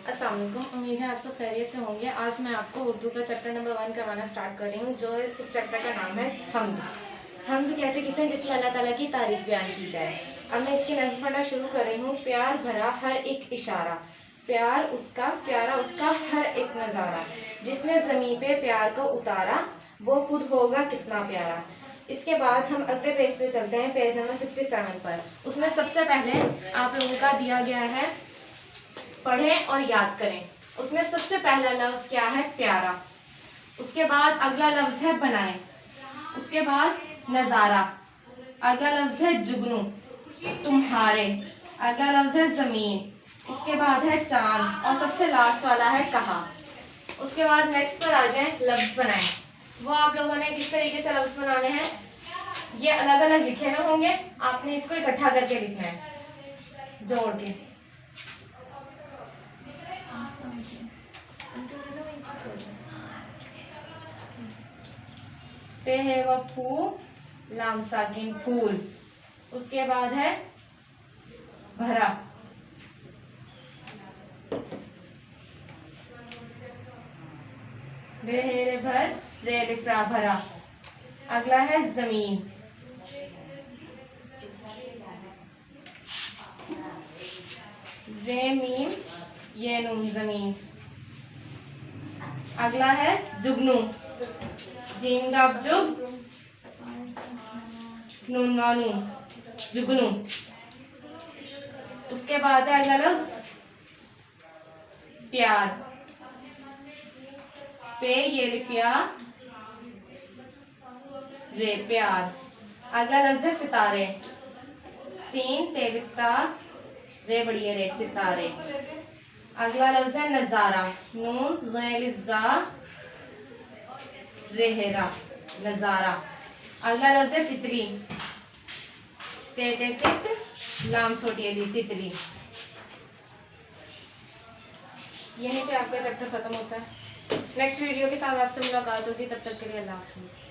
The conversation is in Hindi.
अस्सलाम वालेकुम। उम्मीद है आप सब खैरियत से होंगे। आज मैं आपको उर्दू का चैप्टर नंबर 1 करवाना स्टार्ट कर रही हूँ, जो इस चैप्टर का नाम है हम्द। हम्द कहते किसे, जिसमें अल्लाह ताला की तारीफ बयान की जाए। अब मैं इसकी नज़्म पढ़ना शुरू कर रही हूँ। प्यार भरा हर एक इशारा, प्यार उसका प्यारा उसका हर एक नज़ारा, जिसने ज़मीं पे प्यार को उतारा, वो खुद होगा कितना प्यारा। इसके बाद हम अगले पेज पे चलते हैं, पेज नंबर 67 पर। उसमें सबसे पहले आप लोगों का दिया गया है पढ़ें और याद करें। उसमें सबसे पहला लफ्ज़ क्या है, प्यारा। उसके बाद अगला लफ्ज़ है बनाएं। उसके बाद नज़ारा। अगला लफ्ज़ है जुगनू, तुम्हारे। अगला लफ्ज़ है ज़मीन। उसके बाद है चांद और सबसे लास्ट वाला है कहा। उसके बाद नेक्स्ट पर आ जाए, लफ्ज़ बनाएं। वो आप लोगों ने किस तरीके से लफ्ज़ बनाने हैं, ये अलग अलग लिखे हुए होंगे, आपने इसको इकट्ठा करके लिखना है, जोड़ के। पे है वह फूल, लाम साकिन फूल। उसके बाद है भरा, बेहेरे भर, रे लिफ्रा भरा। अगला है जमीन, ज़मीन, ये नून जमीन। अगला है जुगनू, जीम गाब जुग, नून गानून, जुगनू। उसके बाद है अगला लफ्ज़ प्यार, पे ये लिफिया रे प्यार। अगला लफ्ज़ है सितारे, सीन ते लिफ्ता रे बढ़िया रे सितारे। अगला लफ्ज़ है नज़ारा, नून ज़ा रेहरा नज़ारा। अगला लफ्ज़ है तितली, ते तित, लाम छोटी अली तितली। यहीं पे आपका चैप्टर खत्म होता है। नेक्स्ट वीडियो के साथ आपसे मुलाकात होगी, तब तक के लिए अल्लाह हाफ़िज़।